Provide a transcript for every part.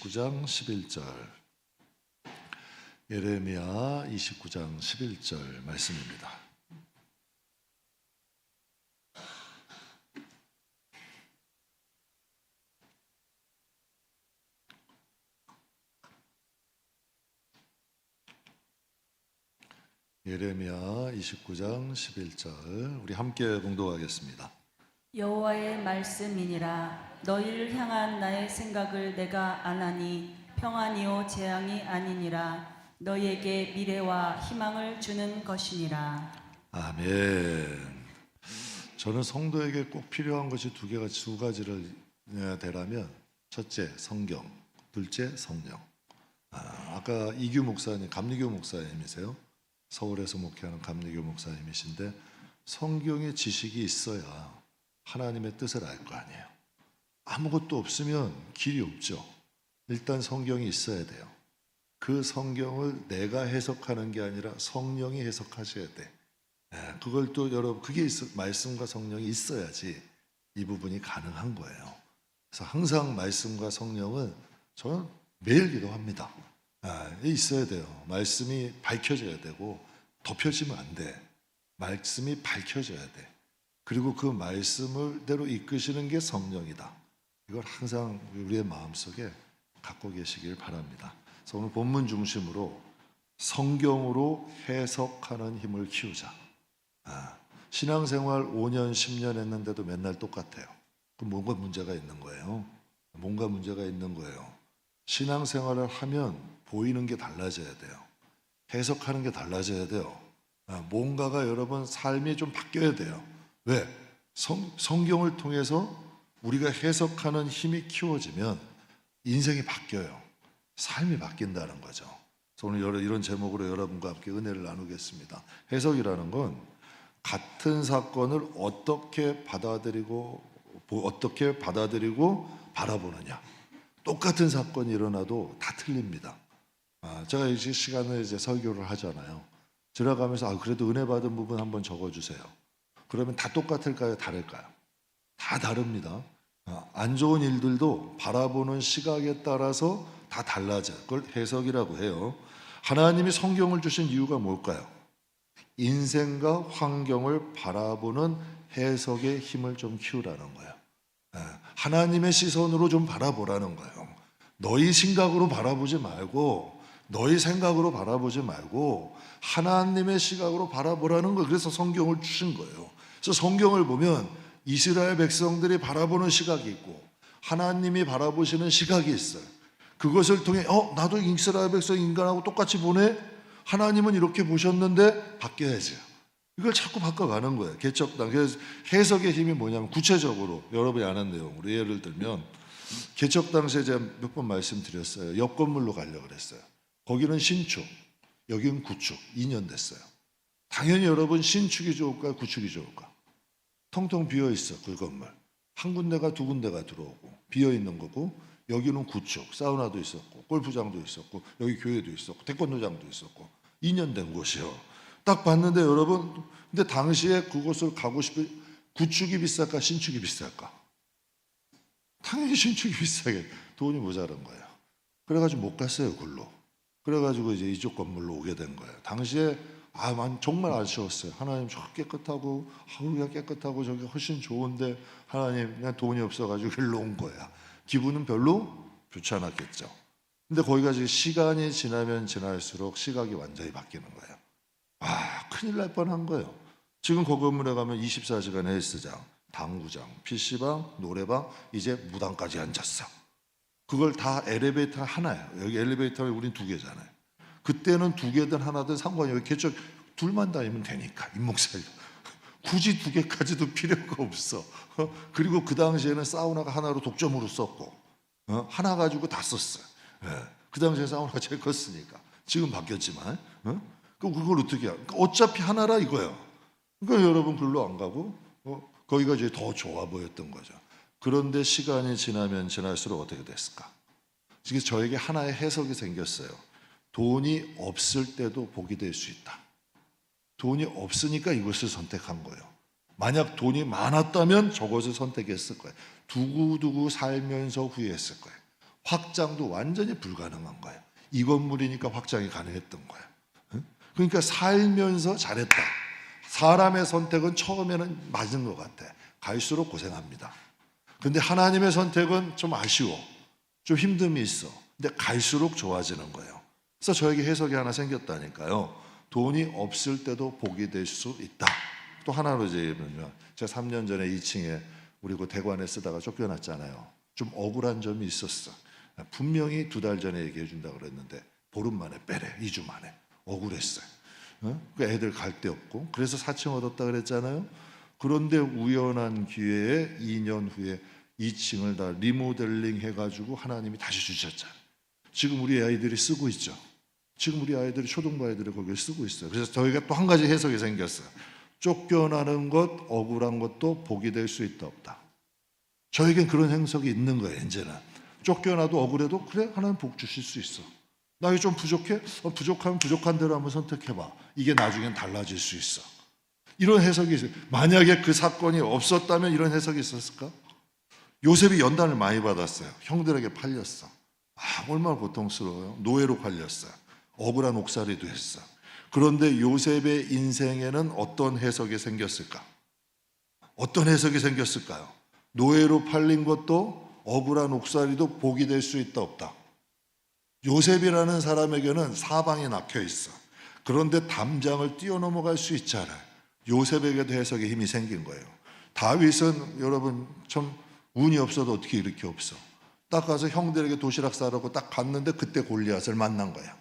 29장 11절, 예레미야 29장 11절 말씀입니다. 예레미야 29장 11절 우리 함께 봉독하겠습니다. 여호와의 말씀이니라. 너희를 향한 나의 생각을 내가 아나니 평안이요 재앙이 아니니라. 너희에게 미래와 희망을 주는 것이니라. 아멘. 저는 성도에게 꼭 필요한 것이 두 가지를 대라면, 첫째 성경, 둘째 성령. 아까 이규 목사님, 감리교 목사님이세요. 서울에서 목회하는 감리교 목사님이신데, 성경의 지식이 있어야 하나님의 뜻을 알 거 아니에요. 아무것도 없으면 길이 없죠. 일단 성경이 있어야 돼요. 그 성경을 내가 해석하는 게 아니라 성령이 해석하셔야 돼. 그걸 또 여러분, 그게 말씀과 성령이 있어야지 이 부분이 가능한 거예요. 그래서 항상 말씀과 성령은 저는 매일 기도합니다. 있어야 돼요. 말씀이 밝혀져야 되고 덮여지면 안 돼. 말씀이 밝혀져야 돼. 그리고 그 말씀을대로 이끄시는 게 성령이다. 이걸 항상 우리의 마음속에 갖고 계시길 바랍니다. 그래서 오늘 본문 중심으로 성경으로 해석하는 힘을 키우자. 신앙생활 5년, 10년 했는데도 맨날 똑같아요. 그럼 뭔가 문제가 있는 거예요. 뭔가 문제가 있는 거예요. 신앙생활을 하면 보이는 게 달라져야 돼요. 해석하는 게 달라져야 돼요. 뭔가가 여러분 삶이 좀 바뀌어야 돼요. 왜? 성경을 통해서 우리가 해석하는 힘이 키워지면 인생이 바뀌어요. 삶이 바뀐다는 거죠. 그래서 오늘 이런 제목으로 여러분과 함께 은혜를 나누겠습니다. 해석이라는 건 같은 사건을 어떻게 받아들이고 바라보느냐. 똑같은 사건이 일어나도 다 틀립니다. 제가 이 시간에 이제 설교를 하잖아요. 들어가면서 그래도 은혜 받은 부분 한번 적어주세요. 그러면 다 똑같을까요? 다를까요? 다 다릅니다. 안 좋은 일들도 바라보는 시각에 따라서 다 달라져요. 그걸 해석이라고 해요. 하나님이 성경을 주신 이유가 뭘까요? 인생과 환경을 바라보는 해석의 힘을 좀 키우라는 거예요. 하나님의 시선으로 좀 바라보라는 거예요. 너희 생각으로 바라보지 말고, 너희 생각으로 바라보지 말고 하나님의 시각으로 바라보라는 거예요. 그래서 성경을 주신 거예요. 그래서 성경을 보면 이스라엘 백성들이 바라보는 시각이 있고 하나님이 바라보시는 시각이 있어요. 그것을 통해 나도 이스라엘 백성 인간하고 똑같이 보네? 하나님은 이렇게 보셨는데 바뀌어야죠. 이걸 자꾸 바꿔가는 거예요. 개척당. 그래서 해석의 힘이 뭐냐면, 구체적으로 여러분이 아는 내용으로 예를 들면, 개척 당시에 제가 몇 번 말씀드렸어요. 옆 건물로 가려고 그랬어요. 거기는 신축, 여기는 구축. 2년 됐어요. 당연히 여러분, 신축이 좋을까 구축이 좋을까? 텅텅 비어있어. 그 건물 한 군데가 두 군데가 들어오고 비어있는 거고, 여기는 구축, 사우나도 있었고 골프장도 있었고 여기 교회도 있었고 태권도장도 있었고 2년 된 곳이요. 딱 봤는데 여러분, 근데 당시에 그곳을 가고 싶을, 구축이 비쌀까 신축이 비쌀까? 당연히 신축이 비싸게, 돈이 모자란 거예요. 그래가지고 못 갔어요. 글로. 그래가지고 이제 이쪽 건물로 오게 된 거예요. 당시에 정말 아쉬웠어요. 하나님 저 깨끗하고 우리가 깨끗하고 저기 훨씬 좋은데 하나님 그냥 돈이 없어가지고 일로 온 거야. 기분은 별로 좋지 않았겠죠. 근데 거기가 지금 시간이 지나면 지날수록 시각이 완전히 바뀌는 거예요. 큰일 날 뻔한 거예요. 지금 그 건물에 가면 24시간 헬스장, 당구장, PC방, 노래방, 이제 무당까지 앉았어. 그걸 다 엘리베이터 하나예요. 여기 엘리베이터는 우린 두 개잖아요. 그때는 두 개든 하나든 상관이 없어요. 개척 둘만 다니면 되니까, 임목사님. 굳이 두 개까지도 필요가 없어. 그리고 그 당시에는 사우나가 하나로 독점으로 썼고, 하나 가지고 다 썼어요. 그 당시에 사우나가 제일 컸으니까. 지금 바뀌었지만. 그걸 어떻게 해요? 어차피 하나라 이거예요. 그러니까 여러분 글로 안 가고 거기가 이제 더 좋아 보였던 거죠. 그런데 시간이 지나면 지날수록 어떻게 됐을까? 그래서 저에게 하나의 해석이 생겼어요. 돈이 없을 때도 복이 될 수 있다. 돈이 없으니까 이것을 선택한 거예요. 만약 돈이 많았다면 저것을 선택했을 거예요. 두고두고 살면서 후회했을 거예요. 확장도 완전히 불가능한 거예요. 이 건물이니까 확장이 가능했던 거예요. 그러니까 살면서 잘했다. 사람의 선택은 처음에는 맞은 것 같아. 갈수록 고생합니다. 근데 하나님의 선택은 좀 아쉬워. 좀 힘듦이 있어. 근데 갈수록 좋아지는 거예요. 그래서 저에게 해석이 하나 생겼다니까요. 돈이 없을 때도 복이 될 수 있다. 또 하나로 얘기하면 제가 3년 전에 2층에 우리 그 대관에 쓰다가 쫓겨났잖아요. 좀 억울한 점이 있었어. 분명히 2달 전에 얘기해 준다 그랬는데 보름 만에 빼래. 2주 만에. 억울했어요. 그 애들 갈 데 없고. 그래서 4층 얻었다 그랬잖아요. 그런데 우연한 기회에 2년 후에 2층을 다 리모델링 해가지고 하나님이 다시 주셨잖아요. 지금 우리 아이들이 쓰고 있죠. 지금 우리 아이들이 초등부 아이들이 거기를 쓰고 있어요. 그래서 저희가 또 한 가지 해석이 생겼어요. 쫓겨나는 것, 억울한 것도 복이 될 수 있다 없다. 저에겐 그런 해석이 있는 거예요. 이제는 쫓겨나도 억울해도 그래 하나님 복 주실 수 있어. 나 이게 좀 부족해? 부족하면 부족한 대로 한번 선택해봐. 이게 나중엔 달라질 수 있어. 이런 해석이 있어요. 만약에 그 사건이 없었다면 이런 해석이 있었을까? 요셉이 연단을 많이 받았어요. 형들에게 팔렸어. 얼마나 고통스러워요. 노예로 팔렸어요. 억울한 옥살이도 했어. 그런데 요셉의 인생에는 어떤 해석이 생겼을까? 어떤 해석이 생겼을까요? 노예로 팔린 것도 억울한 옥살이도 복이 될 수 있다 없다. 요셉이라는 사람에게는 사방이 막혀 있어. 그런데 담장을 뛰어넘어갈 수 있잖아요. 요셉에게도 해석의 힘이 생긴 거예요. 다윗은 여러분 참 운이 없어도 어떻게 이렇게 없어. 딱 가서 형들에게 도시락 싸라고 딱 갔는데 그때 골리앗을 만난 거야.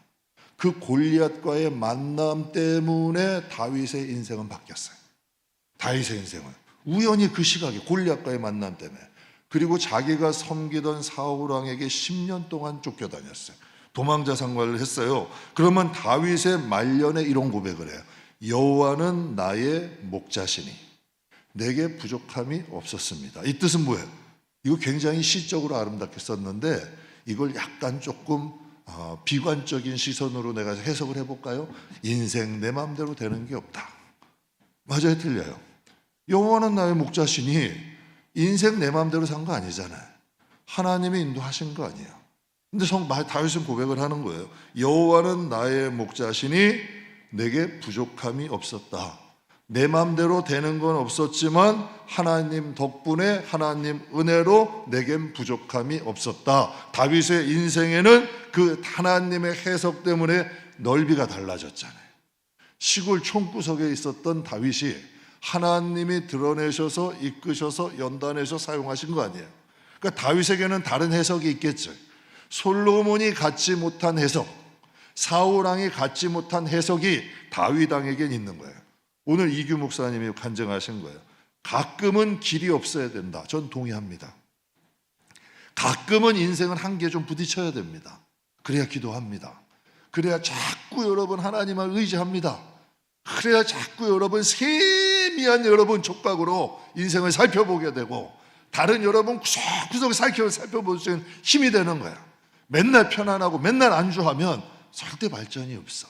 그 골리앗과의 만남 때문에 다윗의 인생은 바뀌었어요. 다윗의 인생은 우연히 그 시각에 골리앗과의 만남 때문에. 그리고 자기가 섬기던 사울 왕에게 10년 동안 쫓겨다녔어요. 도망자 생활을 했어요. 그러면 다윗의 말년에 이런 고백을 해요. 여호와는 나의 목자시니 내게 부족함이 없었습니다. 이 뜻은 뭐예요? 이거 굉장히 시적으로 아름답게 썼는데 이걸 약간 조금 비관적인 시선으로 내가 해석을 해볼까요? 인생 내 마음대로 되는 게 없다. 맞아요, 틀려요? 여호와는 나의 목자시니 인생 내 마음대로 산 거 아니잖아요. 하나님이 인도하신 거 아니에요. 근데 다윗은 고백을 하는 거예요. 여호와는 나의 목자시니 내게 부족함이 없었다. 내 마음대로 되는 건 없었지만 하나님 덕분에 하나님 은혜로 내겐 부족함이 없었다. 다윗의 인생에는 그 하나님의 해석 때문에 넓이가 달라졌잖아요. 시골 총구석에 있었던 다윗이 하나님이 드러내셔서 이끄셔서 연단해서 사용하신 거 아니에요. 그러니까 다윗에게는 다른 해석이 있겠죠. 솔로몬이 갖지 못한 해석, 사울왕이 갖지 못한 해석이 다윗 왕에겐 있는 거예요. 오늘 이규 목사님이 간증하신 거예요. 가끔은 길이 없어야 된다. 전 동의합니다. 가끔은 인생은 한계에 좀 부딪혀야 됩니다. 그래야 기도합니다. 그래야 자꾸 여러분 하나님을 의지합니다. 그래야 자꾸 여러분 세미한 여러분 촉각으로 인생을 살펴보게 되고 다른 여러분 구석구석 살펴볼 수 있는 힘이 되는 거야. 맨날 편안하고 맨날 안주하면 절대 발전이 없어.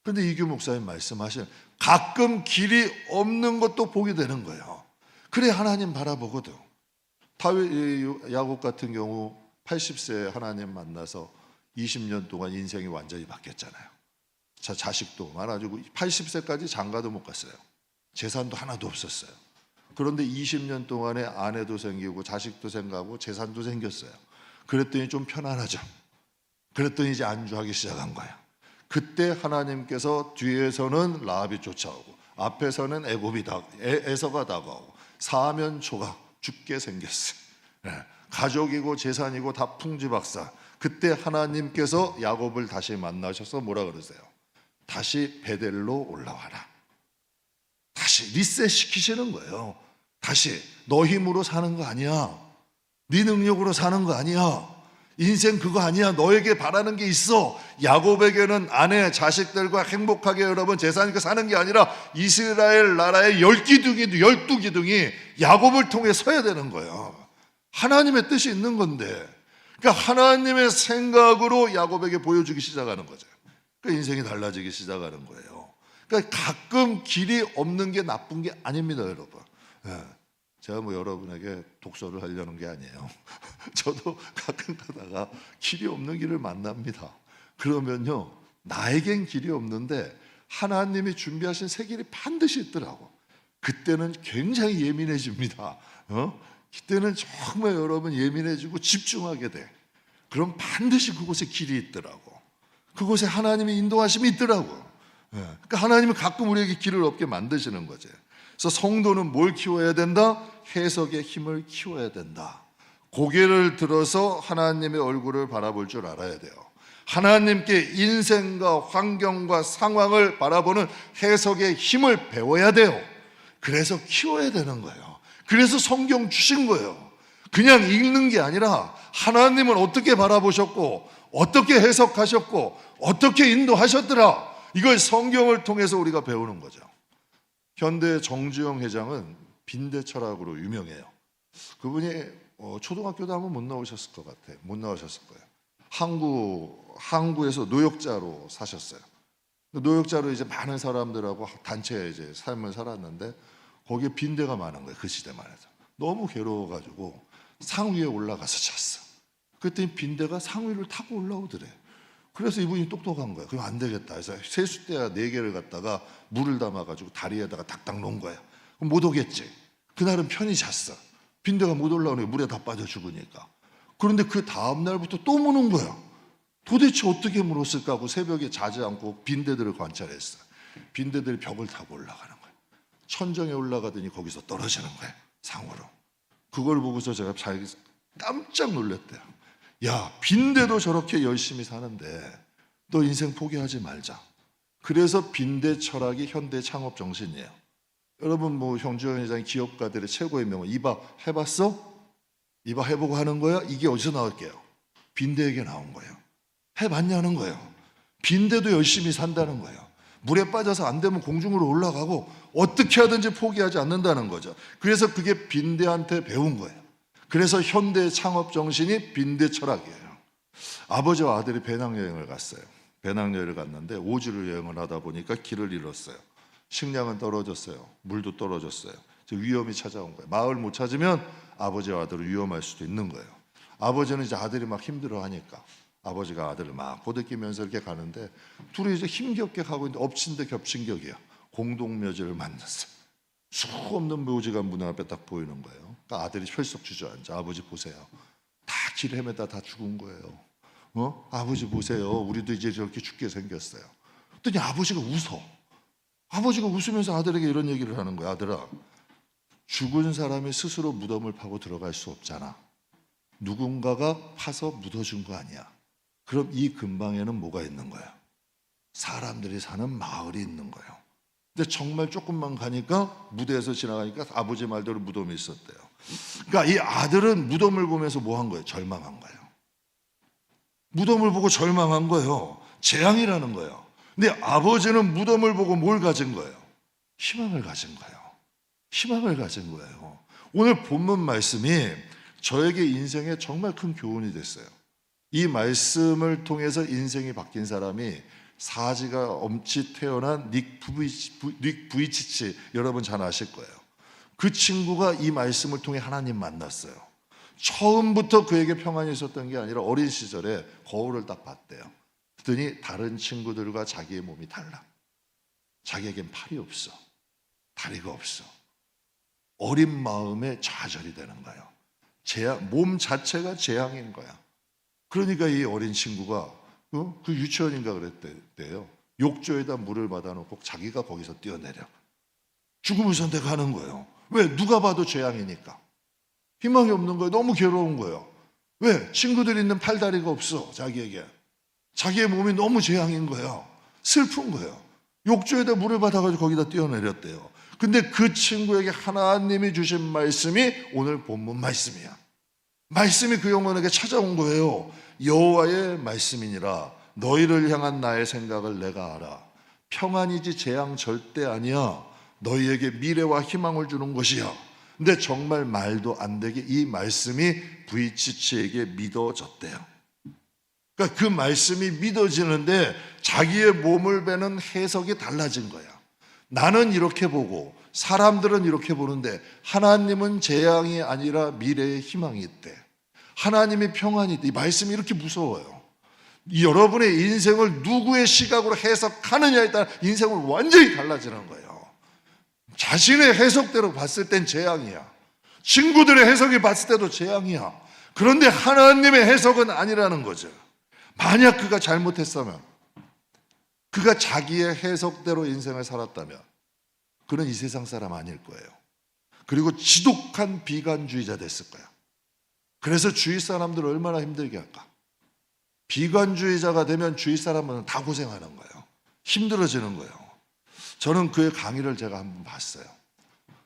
그런데 이규 목사님 말씀하신 가끔 길이 없는 것도 보게 되는 거예요. 그래 하나님 바라보거든. 다윗 야곱 같은 경우 80세에 하나님 만나서 20년 동안 인생이 완전히 바뀌었잖아요. 자식도 많아지고 80세까지 장가도 못 갔어요. 재산도 하나도 없었어요. 그런데 20년 동안에 아내도 생기고 자식도 생기고 재산도 생겼어요. 그랬더니 좀 편안하죠. 그랬더니 이제 안주하기 시작한 거야. 그때 하나님께서 뒤에서는 라합이 쫓아오고 앞에서는 에서가 다가오고 사면초가 죽게 생겼어요. 가족이고 재산이고 다 풍지박산. 그때 하나님께서 야곱을 다시 만나셔서 뭐라 그러세요? 다시 베델로 올라와라. 다시 리셋 시키시는 거예요. 다시 너 힘으로 사는 거 아니야. 네 능력으로 사는 거 아니야. 인생 그거 아니야. 너에게 바라는 게 있어. 야곱에게는 아내, 자식들과 행복하게 여러분 재산이고 사는 게 아니라 이스라엘 나라의 12기둥이 야곱을 통해 서야 되는 거예요. 하나님의 뜻이 있는 건데, 그러니까 하나님의 생각으로 야곱에게 보여주기 시작하는 거죠. 그러니까 인생이 달라지기 시작하는 거예요. 그러니까 가끔 길이 없는 게 나쁜 게 아닙니다, 여러분. 제가 뭐 여러분에게 독서를 하려는 게 아니에요. 저도 가끔 가다가 길이 없는 길을 만납니다. 그러면요, 나에겐 길이 없는데 하나님이 준비하신 새 길이 반드시 있더라고. 그때는 굉장히 예민해집니다. 그때는 정말 여러분 예민해지고 집중하게 돼. 그럼 반드시 그곳에 길이 있더라고. 그곳에 하나님의 인도하심이 있더라고. 그러니까 하나님은 가끔 우리에게 길을 없게 만드시는 거죠. 그래서 성도는 뭘 키워야 된다? 해석의 힘을 키워야 된다. 고개를 들어서 하나님의 얼굴을 바라볼 줄 알아야 돼요. 하나님께 인생과 환경과 상황을 바라보는 해석의 힘을 배워야 돼요. 그래서 키워야 되는 거예요. 그래서 성경 주신 거예요. 그냥 읽는 게 아니라 하나님은 어떻게 바라보셨고 어떻게 해석하셨고 어떻게 인도하셨더라, 이걸 성경을 통해서 우리가 배우는 거죠. 현대 정주영 회장은 빈대 철학으로 유명해요. 그분이 초등학교도 아마 못 나오셨을 것 같아요. 못 나오셨을 거예요. 항구에서 노역자로 사셨어요. 노역자로 이제 많은 사람들하고 단체 이제 삶을 살았는데 거기에 빈대가 많은 거예요. 그 시대만 해도 너무 괴로워가지고 상 위에 올라가서 잤어. 그랬더니 빈대가 상 위를 타고 올라오더래. 그래서 이분이 똑똑한 거예요. 그럼 안 되겠다 해서 세숫대야 4개를 갖다가 물을 담아가지고 다리에다가 닥닥 놓은 거예요. 그럼 못 오겠지. 그날은 편히 잤어. 빈대가 못 올라오니까 물에 다 빠져 죽으니까. 그런데 그 다음 날부터 또 무는 거야. 도대체 어떻게 물었을까 하고 새벽에 자지 않고 빈대들을 관찰했어. 빈대들이 벽을 타고 올라가는 거야. 천정에 올라가더니 거기서 떨어지는 거야, 상으로. 그걸 보고서 제가 깜짝 놀랐대요. 야, 빈대도 저렇게 열심히 사는데 너 인생 포기하지 말자. 그래서 빈대 철학이 현대 창업 정신이에요. 여러분 뭐 정주영 회장이 기업가들의 최고의 명언, 이봐 해봤어? 이봐 해보고 하는 거야? 이게 어디서 나올게요? 빈대에게 나온 거예요. 해봤냐는 거예요. 빈대도 열심히 산다는 거예요. 물에 빠져서 안 되면 공중으로 올라가고 어떻게 하든지 포기하지 않는다는 거죠. 그래서 그게 빈대한테 배운 거예요. 그래서 현대 창업 정신이 빈대 철학이에요. 아버지와 아들이 배낭여행을 갔어요. 배낭여행을 갔는데 5주를 여행을 하다 보니까 길을 잃었어요. 식량은 떨어졌어요. 물도 떨어졌어요. 위험이 찾아온 거예요. 마을 못 찾으면 아버지와 아들은 위험할 수도 있는 거예요. 아버지는 이제 아들이 막 힘들어하니까 아버지가 아들을 막 보듬기면서 이렇게 가는데 둘이 이제 힘겹게 가고 있는데 엎친 데 겹친 격이야. 공동묘지를 만났어요. 수 없는 묘지가 문 앞에 딱 보이는 거예요. 그러니까 아들이 혈석 주저앉아. 아버지 보세요. 다 길 헤매다 다 죽은 거예요. 아버지 보세요. 우리도 이제 저렇게 죽게 생겼어요. 그랬더니 아버지가 웃어. 아버지가 웃으면서 아들에게 이런 얘기를 하는 거야. 아들아, 죽은 사람이 스스로 무덤을 파고 들어갈 수 없잖아. 누군가가 파서 묻어준 거 아니야. 그럼 이 근방에는 뭐가 있는 거야? 사람들이 사는 마을이 있는 거예요. 근데 정말 조금만 가니까 무대에서 지나가니까 아버지 말대로 무덤이 있었대요. 그러니까 이 아들은 무덤을 보면서 뭐 한 거예요? 절망한 거예요. 무덤을 보고 절망한 거예요. 재앙이라는 거예요. 근데 아버지는 무덤을 보고 뭘 가진 거예요? 희망을 가진 거예요. 희망을 가진 거예요. 오늘 본문 말씀이 저에게 인생에 정말 큰 교훈이 됐어요. 이 말씀을 통해서 인생이 바뀐 사람이 사지가 엄치 태어난 닉 부이치치, 여러분 잘 아실 거예요. 그 친구가 이 말씀을 통해 하나님 만났어요. 처음부터 그에게 평안이 있었던 게 아니라 어린 시절에 거울을 딱 봤대요. 그랬더니 다른 친구들과 자기의 몸이 달라. 자기에겐 팔이 없어. 다리가 없어. 어린 마음에 좌절이 되는 거예요. 몸 자체가 재앙인 거야. 그러니까 이 어린 친구가 그 유치원인가 그랬대요. 욕조에다 물을 받아놓고 자기가 거기서 뛰어내려 죽음을 선택하는 거예요. 왜? 누가 봐도 재앙이니까. 희망이 없는 거예요. 너무 괴로운 거예요. 왜? 친구들이 있는 팔다리가 없어. 자기에게. 자기의 몸이 너무 재앙인 거예요. 슬픈 거예요. 욕조에다 물을 받아가지고 거기다 뛰어내렸대요. 근데 그 친구에게 하나님이 주신 말씀이 오늘 본문 말씀이야. 말씀이 그 영혼에게 찾아온 거예요. 여호와의 말씀이니라. 너희를 향한 나의 생각을 내가 알아. 평안이지 재앙 절대 아니야. 너희에게 미래와 희망을 주는 것이야. 근데 정말 말도 안 되게 이 말씀이 부이치치에게 믿어졌대요. 그러니까 그 말씀이 믿어지는데 자기의 몸을 베는 해석이 달라진 거야. 나는 이렇게 보고 사람들은 이렇게 보는데 하나님은 재앙이 아니라 미래의 희망이 있대. 하나님의 평안이 있대. 이 말씀이 이렇게 무서워요. 여러분의 인생을 누구의 시각으로 해석하느냐에 따라 인생은 완전히 달라지는 거예요. 자신의 해석대로 봤을 땐 재앙이야. 친구들의 해석이 봤을 때도 재앙이야. 그런데 하나님의 해석은 아니라는 거죠. 만약 그가 잘못했으면, 그가 자기의 해석대로 인생을 살았다면 그는 이 세상 사람 아닐 거예요. 그리고 지독한 비관주의자 됐을 거야. 그래서 주위 사람들을 얼마나 힘들게 할까? 비관주의자가 되면 주위 사람은 다 고생하는 거예요. 힘들어지는 거예요. 저는 그의 강의를 제가 한번 봤어요.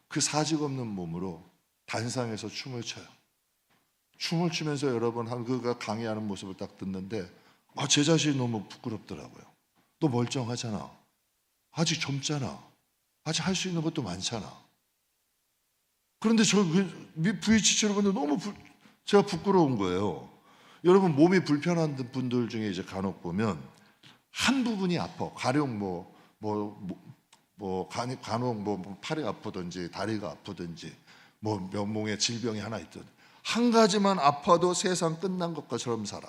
그 사직 없는 몸으로 단상에서 춤을 춰요. 춤을 추면서 여러분 그가 강의하는 모습을 딱 듣는데 제 자신이 너무 부끄럽더라고요. 너 멀쩡하잖아. 아직 젊잖아. 아직 할 수 있는 것도 많잖아. 그런데 저 VHC 여러분들 너무 제가 부끄러운 거예요. 여러분 몸이 불편한 분들 중에 이제 간혹 보면 한 부분이 아파. 가령 간혹 팔이 아프든지 다리가 아프든지 면목에 질병이 하나 있든 한 가지만 아파도 세상 끝난 것처럼 살아.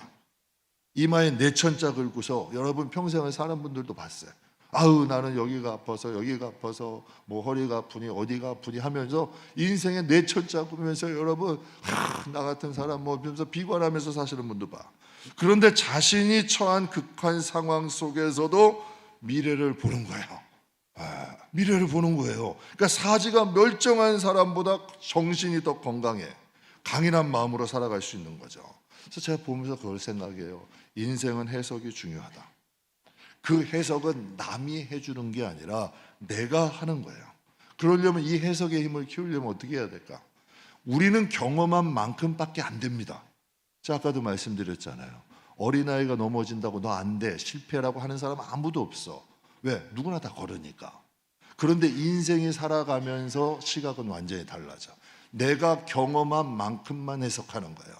이마에 내천자 긁고서 여러분 평생을 사는 분들도 봤어요. 아우 나는 여기가 아파서 허리가 아프니 어디가 아프니 하면서 인생에 내천자 긁으면서 여러분 나 같은 사람 하면서 비관하면서 사시는 분도 봐. 그런데 자신이 처한 극한 상황 속에서도 미래를 보는 거예요. 미래를 보는 거예요. 그러니까 사지가 멀쩡한 사람보다 정신이 더 건강해. 강인한 마음으로 살아갈 수 있는 거죠. 그래서 제가 보면서 그걸 생각해요. 인생은 해석이 중요하다. 그 해석은 남이 해주는 게 아니라 내가 하는 거예요. 그러려면 이 해석의 힘을 키우려면 어떻게 해야 될까? 우리는 경험한 만큼밖에 안 됩니다. 제가 아까도 말씀드렸잖아요. 어린아이가 넘어진다고 너 안 돼, 실패라고 하는 사람은 아무도 없어. 왜? 누구나 다 걸으니까. 그런데 인생이 살아가면서 시각은 완전히 달라져. 내가 경험한 만큼만 해석하는 거예요.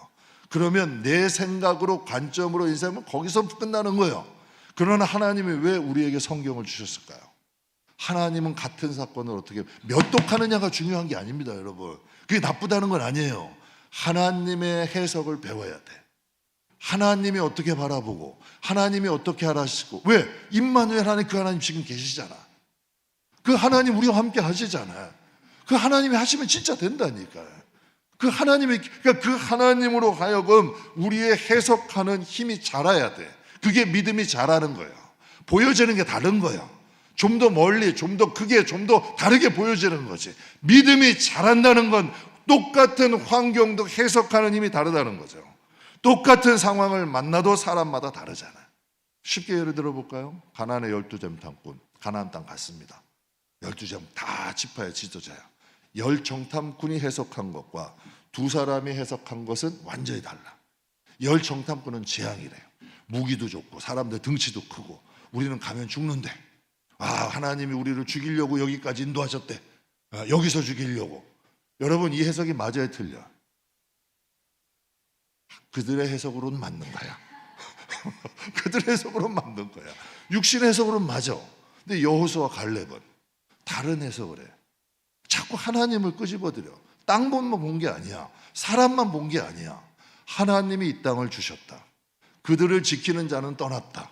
그러면 내 생각으로 관점으로 인생은 거기서 끝나는 거예요. 그러나 하나님이 왜 우리에게 성경을 주셨을까요? 하나님은 같은 사건을 어떻게 몇 독하느냐가 중요한 게 아닙니다, 여러분. 그게 나쁘다는 건 아니에요. 하나님의 해석을 배워야 돼. 하나님이 어떻게 바라보고 하나님이 어떻게 하시고. 왜? 임마누엘 하나님, 그 하나님 지금 계시잖아. 그 하나님 우리와 함께 하시잖아요. 그 하나님이 하시면 진짜 된다니까요. 그러니까 그 하나님으로 하여금 우리의 해석하는 힘이 자라야 돼. 그게 믿음이 자라는 거예요. 보여지는 게 다른 거예요. 좀 더 멀리, 좀 더 크게, 좀 더 다르게 보여지는 거지. 믿음이 자란다는 건 똑같은 환경도 해석하는 힘이 다르다는 거죠. 똑같은 상황을 만나도 사람마다 다르잖아요. 쉽게 예를 들어볼까요? 가나안의 12점 탐꾼, 가나안 땅 갔습니다. 12점 다 지파의 지도자야. 10정탐꾼이 해석한 것과 두 사람이 해석한 것은 완전히 달라. 10정탐꾼은 재앙이래요. 무기도 좋고 사람들 등치도 크고 우리는 가면 죽는데 하나님이 우리를 죽이려고 여기까지 인도하셨대. 여기서 죽이려고. 여러분 이 해석이 맞아요, 틀려? 그들의 해석으로는 맞는 거야. 그들의 해석으로는 맞는 거야. 육신 해석으로는 맞아. 근데 여호수아 갈렙은 다른 해석을 해. 자꾸 하나님을 끄집어들여. 땅만 본 게 아니야. 사람만 본 게 아니야. 하나님이 이 땅을 주셨다. 그들을 지키는 자는 떠났다.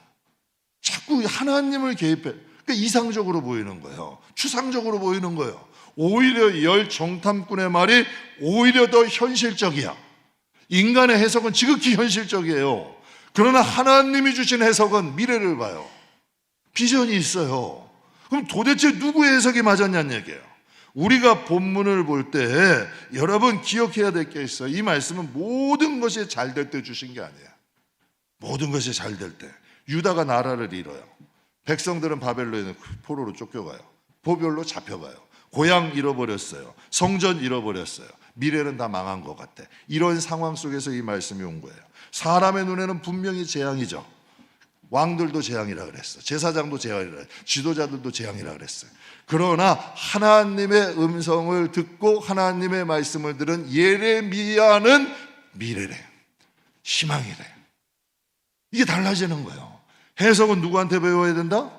자꾸 하나님을 개입해. 그러니까 이상적으로 보이는 거예요. 추상적으로 보이는 거예요. 오히려 열 정탐꾼의 말이 오히려 더 현실적이야. 인간의 해석은 지극히 현실적이에요. 그러나 하나님이 주신 해석은 미래를 봐요. 비전이 있어요. 그럼 도대체 누구의 해석이 맞았냐는 얘기예요. 우리가 본문을 볼 때 여러분 기억해야 될 게 있어요. 이 말씀은 모든 것이 잘 될 때 주신 게 아니에요. 모든 것이 잘 될 때. 유다가 나라를 잃어요. 백성들은 바벨론의 포로로 쫓겨가요. 보별로 잡혀가요. 고향 잃어버렸어요. 성전 잃어버렸어요. 미래는 다 망한 것 같아. 이런 상황 속에서 이 말씀이 온 거예요. 사람의 눈에는 분명히 재앙이죠. 왕들도 재앙이라 그랬어. 제사장도 재앙이라 그랬어. 지도자들도 재앙이라 그랬어요. 그러나 하나님의 음성을 듣고 하나님의 말씀을 들은 예레미야는 미래래. 희망이래. 이게 달라지는 거예요. 해석은 누구한테 배워야 된다?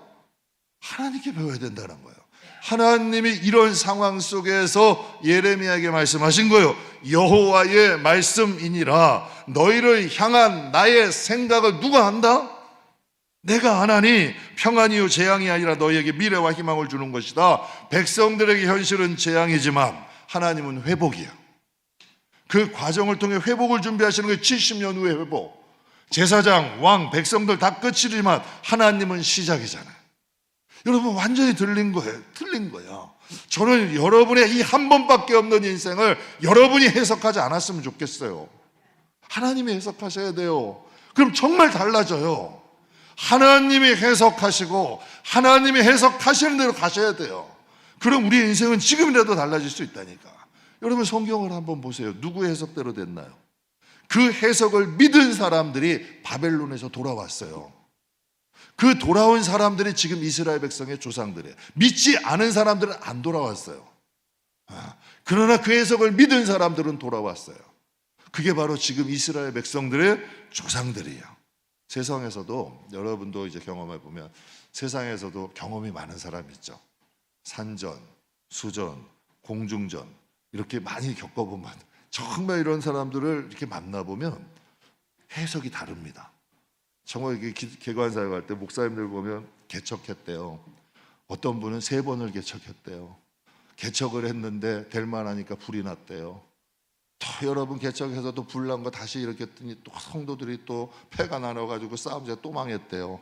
하나님께 배워야 된다는 거예요. 하나님이 이런 상황 속에서 예레미야에게 말씀하신 거예요. 여호와의 말씀이니라. 너희를 향한 나의 생각을 누가 안다? 내가 아나니 평안이요 재앙이 아니라 너희에게 미래와 희망을 주는 것이다. 백성들에게 현실은 재앙이지만 하나님은 회복이야. 그 과정을 통해 회복을 준비하시는 게 70년 후의 회복. 제사장, 왕, 백성들 다 끝이지만 하나님은 시작이잖아요. 여러분 완전히 틀린 거예요. 틀린 거야. 저는 여러분의 이 한 번밖에 없는 인생을 여러분이 해석하지 않았으면 좋겠어요. 하나님이 해석하셔야 돼요. 그럼 정말 달라져요. 하나님이 해석하시고 하나님이 해석하시는 대로 가셔야 돼요. 그럼 우리 인생은 지금이라도 달라질 수 있다니까. 여러분 성경을 한번 보세요. 누구의 해석대로 됐나요? 그 해석을 믿은 사람들이 바벨론에서 돌아왔어요. 그 돌아온 사람들이 지금 이스라엘 백성의 조상들이에요. 믿지 않은 사람들은 안 돌아왔어요. 그러나 그 해석을 믿은 사람들은 돌아왔어요. 그게 바로 지금 이스라엘 백성들의 조상들이에요. 세상에서도 여러분도 이제 경험해 보면 세상에서도 경험이 많은 사람 있죠. 산전, 수전, 공중전 이렇게 많이 겪어보면 정말 이런 사람들을 이렇게 만나보면 해석이 다릅니다. 정말 이게 개관사역 할 때 목사님들 보면 개척했대요. 어떤 분은 3번을 개척했대요. 개척을 했는데 될 만하니까 불이 났대요. 또 여러분 개척해서도 불난 거 다시 이렇게 했더니 또 성도들이 또 패가 나눠가지고 싸움에 또 망했대요.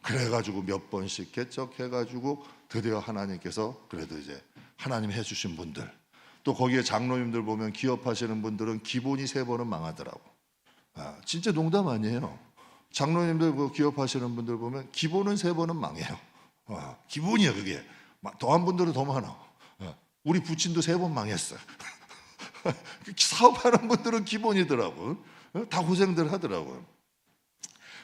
그래가지고 몇 번씩 개척해가지고 드디어 하나님께서 그래도 이제 하나님 해주신 분들 또 거기에 장로님들 보면 기업하시는 분들은 기본이 3번은 망하더라고. 진짜 농담 아니에요. 장로님들 그 기업하시는 분들 보면 기본은 3번은 망해요. 기본이야 그게. 더한 분들은 더 많아. 우리 부친도 3번 망했어요. 사업하는 분들은 기본이더라고. 다 고생들 하더라고요.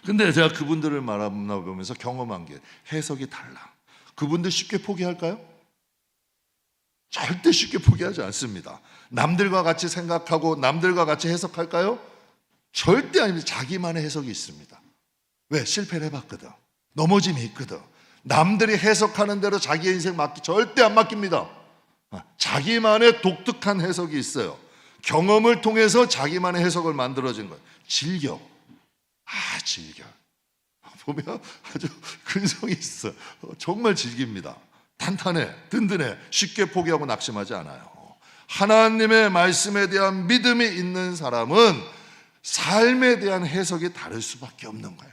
근데 제가 그분들을 만나보면서 경험한 게 해석이 달라. 그분들 쉽게 포기할까요? 절대 쉽게 포기하지 않습니다. 남들과 같이 생각하고 남들과 같이 해석할까요? 절대 아닙니다. 자기만의 해석이 있습니다. 왜? 실패를 해봤거든. 넘어짐이 있거든. 남들이 해석하는 대로 자기의 인생 절대 안 맡깁니다. 자기만의 독특한 해석이 있어요. 경험을 통해서 자기만의 해석을 만들어진 거예요. 즐겨. 즐겨. 보면 아주 근성이 있어. 정말 즐깁니다. 탄탄해, 든든해, 쉽게 포기하고 낙심하지 않아요. 하나님의 말씀에 대한 믿음이 있는 사람은 삶에 대한 해석이 다를 수밖에 없는 거예요.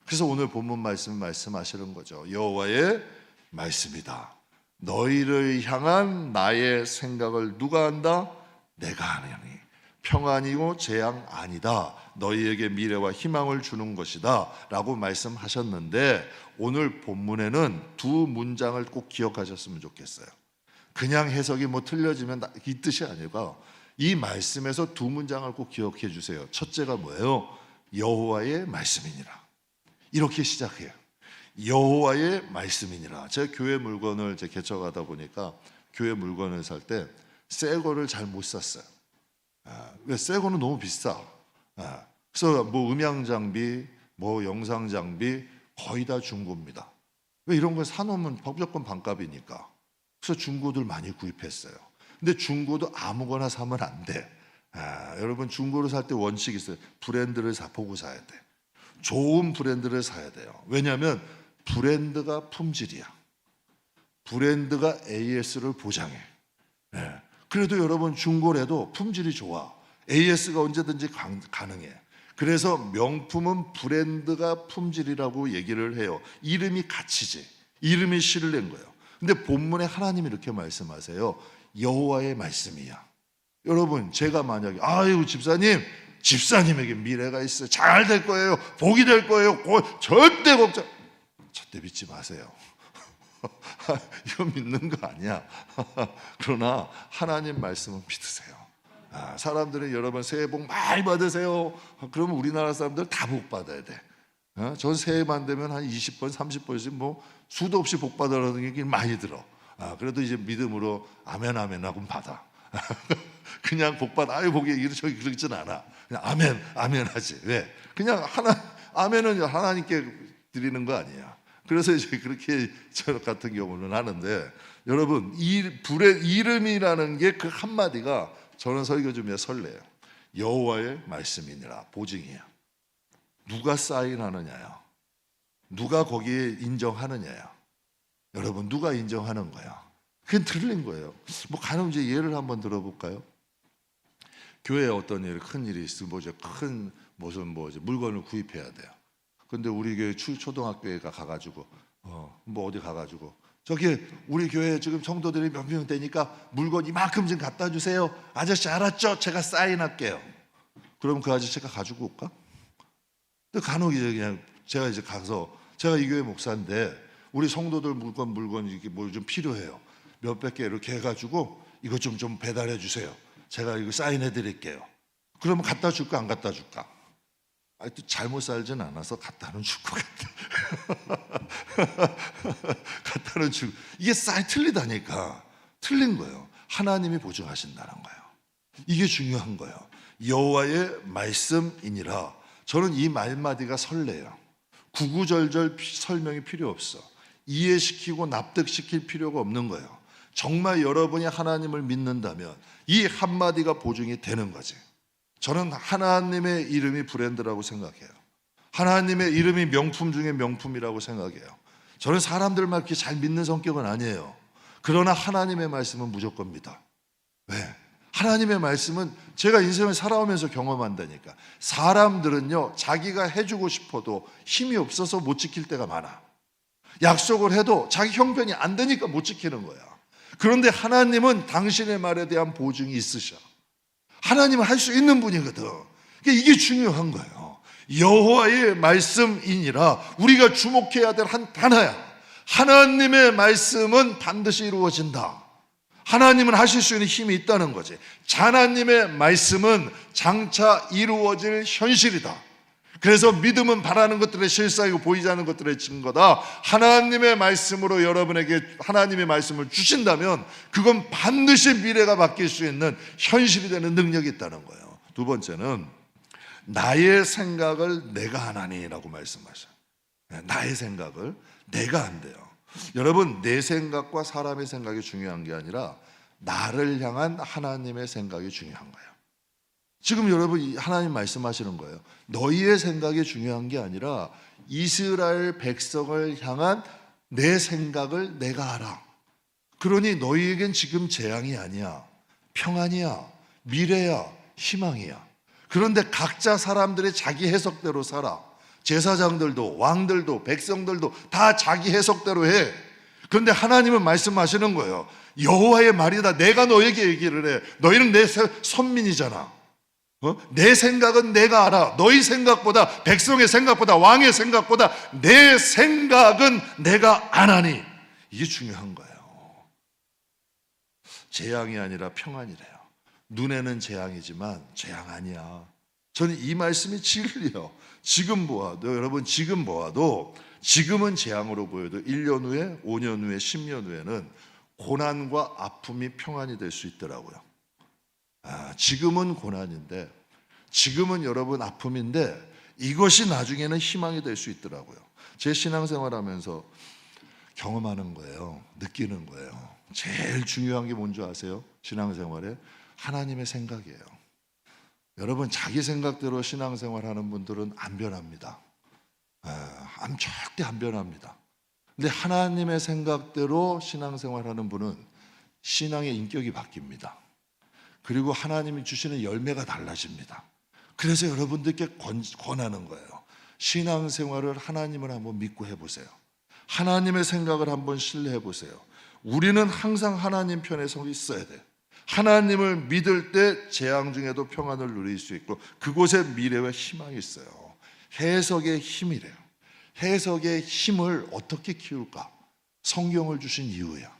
그래서 오늘 본문 말씀하시는 거죠. 여호와의 말씀이다. 너희를 향한 나의 생각을 누가 안다? 내가 아느니 평안이고 재앙 아니다. 너희에게 미래와 희망을 주는 것이다 라고 말씀하셨는데 오늘 본문에는 2 문장을 꼭 기억하셨으면 좋겠어요. 그냥 해석이 틀려지면 이 뜻이 아니고 이 말씀에서 2 문장을 꼭 기억해 주세요. 첫째가 뭐예요? 여호와의 말씀이니라. 이렇게 시작해요. 여호와의 말씀이니라. 제가 교회 물건을 개척하다 보니까 교회 물건을 살 때 새 거를 잘 못 샀어요. 왜? 새 거는 너무 비싸. 그래서 음향 장비, 영상 장비 거의 다 중고입니다. 왜? 이런 걸 사놓으면 무조건 반값이니까. 그래서 중고들 많이 구입했어요. 근데 중고도 아무거나 사면 안 돼. 여러분 중고를 살 때 원칙이 있어요. 브랜드를 보고 사야 돼. 좋은 브랜드를 사야 돼요. 왜냐하면 브랜드가 품질이야. 브랜드가 AS를 보장해. 그래도 여러분 중고래도 품질이 좋아. AS가 언제든지 가능해. 그래서 명품은 브랜드가 품질이라고 얘기를 해요. 이름이 가치지. 이름이 신뢰인 거예요. 근데 본문에 하나님이 이렇게 말씀하세요. 여호와의 말씀이야. 여러분 제가 만약에 집사님에게 미래가 있어요. 잘 될 거예요. 복이 될 거예요. 절대 믿지 마세요. 이거 믿는 거 아니야. 그러나 하나님 말씀은 믿으세요. 사람들은 여러분 새해 복 많이 받으세요. 그러면 우리나라 사람들 다 복 받아야 돼. 전 새해만 되면 한 20번, 30번씩 수도 없이 복 받으라는 얘기 많이 들어. 그래도 이제 믿음으로 아멘 하고 받아. 그냥 복 받아. 복이 그러진 않아. 그냥 아멘 하지. 왜? 그냥 아멘은 하나님께 드리는 거 아니야. 그래서 이제 그렇게 저 같은 경우는 하는데, 여러분 이 불의 이름이라는 게 그 한마디가 저는 설교 중에 설레요. 여호와의 말씀이니라, 보증이야. 누가 사인하느냐야, 누가 거기에 인정하느냐야. 여러분 누가 인정하는 거야? 그건 틀린 거예요. 뭐 가령 이제 예를 한번 들어볼까요? 교회에 어떤 일, 큰 일이 있으면 뭐죠? 큰 무슨 물건을 구입해야 돼요. 근데 우리 교회 초등학교에가 가가지고 뭐 어디 가가지고 저기 우리 교회 지금 성도들이 몇 명 되니까 물건 이만큼 좀 갖다 주세요. 아저씨 알았죠? 제가 사인할게요. 그럼 그 아저씨가 가지고 올까? 근데 간혹 이제 그냥 제가 이제 가서, 제가 이 교회 목사인데 우리 성도들 물건 이렇게 뭐 좀 필요해요. 몇백 개 이렇게 해가지고 이거 좀 배달해 주세요. 제가 이거 사인해 드릴게요. 그러면 갖다 줄까 안 갖다 줄까? 아니, 또 잘못 살진 않아서 갖다는 줄 것 같아. 갖다는 줄, 이게 사인 틀리다니까. 틀린 거예요. 하나님이 보증하신다는 거예요. 이게 중요한 거예요. 여호와의 말씀이니라. 저는 이 말마디가 설레요. 구구절절 설명이 필요 없어. 이해시키고 납득시킬 필요가 없는 거예요. 정말 여러분이 하나님을 믿는다면 이 한마디가 보증이 되는 거지. 저는 하나님의 이름이 브랜드라고 생각해요. 하나님의 이름이 명품 중에 명품이라고 생각해요. 저는 사람들만 그렇게 잘 믿는 성격은 아니에요. 그러나 하나님의 말씀은 무조건 믿어. 왜? 하나님의 말씀은 제가 인생을 살아오면서 경험한다니까. 사람들은요, 자기가 해주고 싶어도 힘이 없어서 못 지킬 때가 많아. 약속을 해도 자기 형편이 안 되니까 못 지키는 거야. 그런데 하나님은 당신의 말에 대한 보증이 있으셔. 하나님은 할 수 있는 분이거든. 그러니까 이게 중요한 거예요. 여호와의 말씀이니라. 우리가 주목해야 될 단 하나야. 하나님의 말씀은 반드시 이루어진다. 하나님은 하실 수 있는 힘이 있다는 거지. 하나님의 말씀은 장차 이루어질 현실이다. 그래서 믿음은 바라는 것들의 실상이고 보이지 않는 것들의 증거다. 하나님의 말씀으로 여러분에게 하나님의 말씀을 주신다면 그건 반드시 미래가 바뀔 수 있는 현실이 되는 능력이 있다는 거예요. 두 번째는 나의 생각을 내가 하나니라고 말씀하셔요. 나의 생각을 내가 한대요. 여러분, 내 생각과 사람의 생각이 중요한 게 아니라 나를 향한 하나님의 생각이 중요한 거예요. 지금 여러분 하나님 말씀하시는 거예요. 너희의 생각이 중요한 게 아니라 이스라엘 백성을 향한 내 생각을 내가 알아. 그러니 너희에겐 지금 재앙이 아니야. 평안이야. 미래야. 희망이야. 그런데 각자 사람들의 자기 해석대로 살아. 제사장들도 왕들도 백성들도 다 자기 해석대로 해. 그런데 하나님은 말씀하시는 거예요. 여호와의 말이다. 내가 너에게 얘기를 해. 너희는 내 선민이잖아. 내 생각은 내가 알아. 너희 생각보다, 백성의 생각보다, 왕의 생각보다 내 생각은 내가 아나니. 이게 중요한 거예요. 재앙이 아니라 평안이래요. 눈에는 재앙이지만 재앙 아니야. 저는 이 말씀이 진리예요. 지금 보아도, 여러분 지금 보아도, 지금은 재앙으로 보여도 1년 후에, 5년 후에, 10년 후에는 고난과 아픔이 평안이 될 수 있더라고요. 지금은 고난인데, 지금은 여러분 아픔인데 이것이 나중에는 희망이 될 수 있더라고요. 제 신앙생활 하면서 경험하는 거예요. 느끼는 거예요. 제일 중요한 게 뭔지 아세요? 신앙생활에 하나님의 생각이에요. 여러분 자기 생각대로 신앙생활 하는 분들은 안 변합니다. 절대 안 변합니다. 근데 하나님의 생각대로 신앙생활 하는 분은 신앙의 인격이 바뀝니다. 그리고 하나님이 주시는 열매가 달라집니다. 그래서 여러분들께 권하는 거예요. 신앙생활을 하나님을 한번 믿고 해보세요. 하나님의 생각을 한번 신뢰해 보세요. 우리는 항상 하나님 편에 서 있어야 돼요. 하나님을 믿을 때 재앙 중에도 평안을 누릴 수 있고 그곳에 미래와 희망이 있어요. 해석의 힘이래요. 해석의 힘을 어떻게 키울까? 성경을 주신 이유야.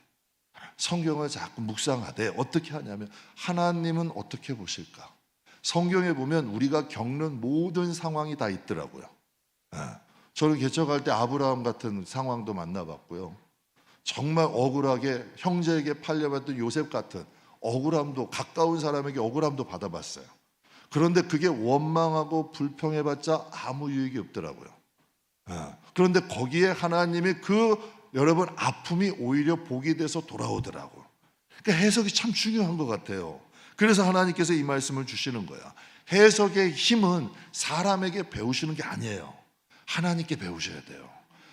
성경을 자꾸 묵상하되 어떻게 하냐면 하나님은 어떻게 보실까? 성경에 보면 우리가 겪는 모든 상황이 다 있더라고요. 저는 개척할 때 아브라함 같은 상황도 만나봤고요. 정말 억울하게 형제에게 팔려봤던 요셉 같은 억울함도, 가까운 사람에게 억울함도 받아봤어요. 그런데 그게 원망하고 불평해봤자 아무 유익이 없더라고요. 그런데 거기에 하나님이 그 여러분 아픔이 오히려 복이 돼서 돌아오더라고. 그러니까 해석이 참 중요한 것 같아요. 그래서 하나님께서 이 말씀을 주시는 거야. 해석의 힘은 사람에게 배우시는 게 아니에요. 하나님께 배우셔야 돼요.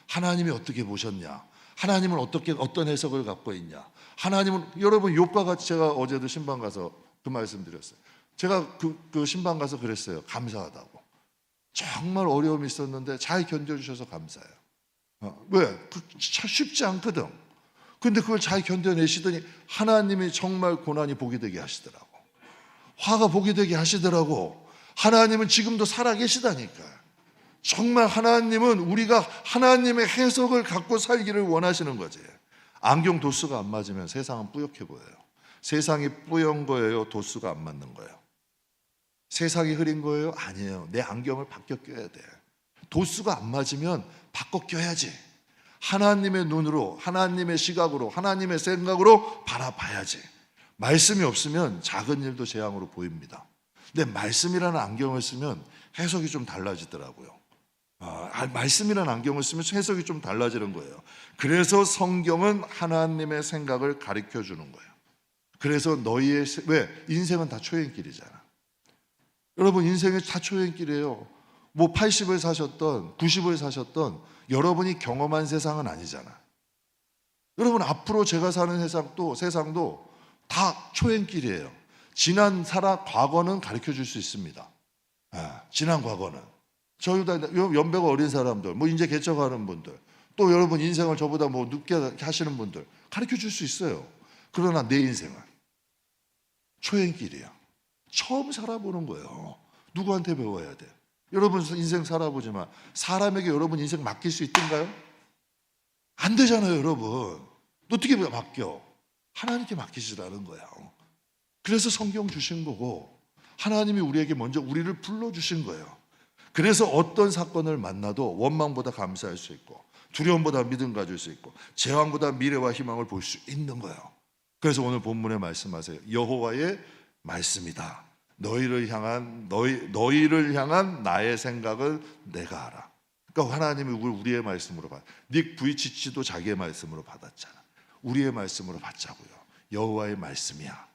하나님이 어떻게 보셨냐? 하나님은 어떤 해석을 갖고 있냐? 하나님은 여러분 욥과 같이 제가 어제도 신방 가서 그 말씀 드렸어요. 제가 그 신방 가서 그랬어요. 감사하다고. 정말 어려움이 있었는데 잘 견뎌주셔서 감사해요. 왜? 참 쉽지 않거든. 근데 그걸 잘 견뎌내시더니 하나님이 정말 고난이 복이 되게 하시더라고. 화가 복이 되게 하시더라고. 하나님은 지금도 살아계시다니까. 정말 하나님은 우리가 하나님의 해석을 갖고 살기를 원하시는 거지. 안경 도수가 안 맞으면 세상은 뿌옇게 보여요. 세상이 뿌연 거예요? 도수가 안 맞는 거예요? 세상이 흐린 거예요? 아니에요. 내 안경을 바뀌어 껴야 돼. 도수가 안 맞으면 바꿔 껴야지. 하나님의 눈으로, 하나님의 시각으로, 하나님의 생각으로 바라봐야지. 말씀이 없으면 작은 일도 재앙으로 보입니다. 근데 말씀이라는 안경을 쓰면 해석이 좀 달라지더라고요. 말씀이라는 안경을 쓰면 해석이 좀 달라지는 거예요. 그래서 성경은 하나님의 생각을 가르쳐 주는 거예요. 그래서 왜? 인생은 다 초행길이잖아. 여러분 인생이 다 초행길이에요. 뭐 80을 사셨던 90을 사셨던 여러분이 경험한 세상은 아니잖아. 여러분 앞으로 제가 사는 세상도 다 초행길이에요. 과거는 가르쳐 줄 수 있습니다. 지난 과거는. 저희도 연배가 어린 사람들, 뭐 이제 개척하는 분들, 또 여러분 인생을 저보다 뭐 늦게 하시는 분들 가르쳐 줄 수 있어요. 그러나 내 인생은 초행길이야. 처음 살아보는 거예요. 누구한테 배워야 돼? 여러분 인생 살아보지만 사람에게 여러분 인생 맡길 수 있던가요? 안 되잖아요, 여러분. 어떻게 맡겨? 하나님께 맡기시라는 거야. 그래서 성경 주신 거고 하나님이 우리에게 먼저 우리를 불러주신 거예요. 그래서 어떤 사건을 만나도 원망보다 감사할 수 있고 두려움보다 믿음 가질 수 있고 재앙보다 미래와 희망을 볼 수 있는 거예요. 그래서 오늘 본문에 말씀하세요. 여호와의 말씀이다. 너희를 향한 나의 생각을 내가 알아. 그러니까 하나님이 우리의 말씀으로 닉 부이치치도 자기의 말씀으로 받았잖아. 우리의 말씀으로 받자고요. 여호와의 말씀이야.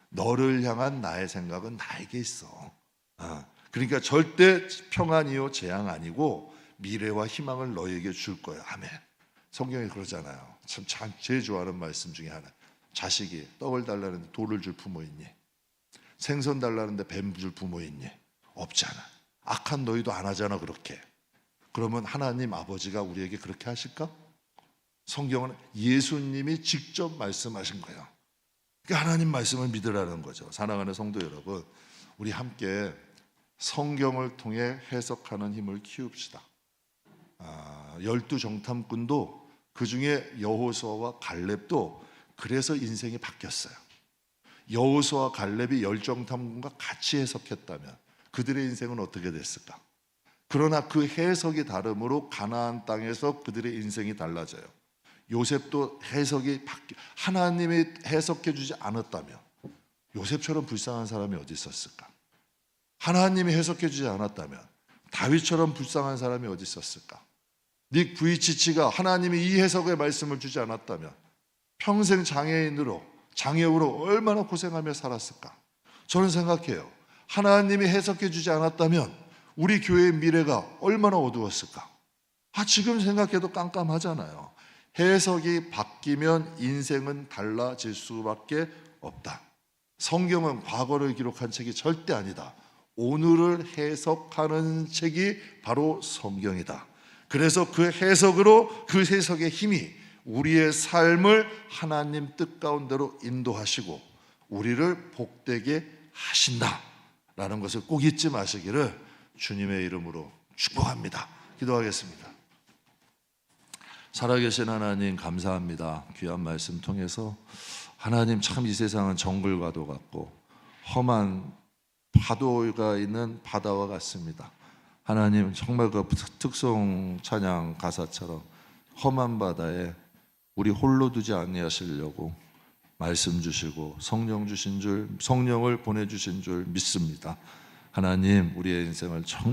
너를 향한 나의 생각은 나에게 있어. 그러니까 절대 평안이요 재앙 아니고 미래와 희망을 너희에게 줄 거야. 아멘. 성경이 그러잖아요. 참 제일 좋아하는 말씀 중에 하나. 자식이 떡을 달라는데 돌을 줄 부모 있니? 생선 달라는데 뱀 줄 부모 있니? 없잖아. 악한 너희도 안 하잖아 그렇게. 그러면 하나님 아버지가 우리에게 그렇게 하실까? 성경은 예수님이 직접 말씀하신 거예요. 그러니까 하나님 말씀을 믿으라는 거죠. 사랑하는 성도 여러분, 우리 함께 성경을 통해 해석하는 힘을 키웁시다. 12정탐꾼도 그중에 여호수아와 갈렙도 그래서 인생이 바뀌었어요. 여호수아와 갈렙이 열정탐꾼과 같이 해석했다면 그들의 인생은 어떻게 됐을까? 그러나 그 해석이 다름으로 가나안 땅에서 그들의 인생이 달라져요. 요셉도 하나님이 해석해 주지 않았다면 요셉처럼 불쌍한 사람이 어디 있었을까? 하나님이 해석해 주지 않았다면 다윗처럼 불쌍한 사람이 어디 있었을까? 닉 부이치치가 하나님이 이 해석의 말씀을 주지 않았다면 평생 장애우로 얼마나 고생하며 살았을까? 저는 생각해요. 하나님이 해석해 주지 않았다면 우리 교회의 미래가 얼마나 어두웠을까? 지금 생각해도 깜깜하잖아요. 해석이 바뀌면 인생은 달라질 수밖에 없다. 성경은 과거를 기록한 책이 절대 아니다. 오늘을 해석하는 책이 바로 성경이다. 그래서 그 해석의 힘이 우리의 삶을 하나님 뜻 가운데로 인도하시고 우리를 복되게 하신다라는 것을 꼭 잊지 마시기를 주님의 이름으로 축복합니다. 기도하겠습니다. 살아계신 하나님 감사합니다. 귀한 말씀 통해서 하나님 참 이 세상은 정글과도 같고 험한 파도가 있는 바다와 같습니다. 하나님 정말 그 특송 찬양 가사처럼 험한 바다에 우리 홀로 두지 아니하시려고 말씀 주시고 성령을 보내주신 줄 믿습니다. 하나님 우리의 인생을 정말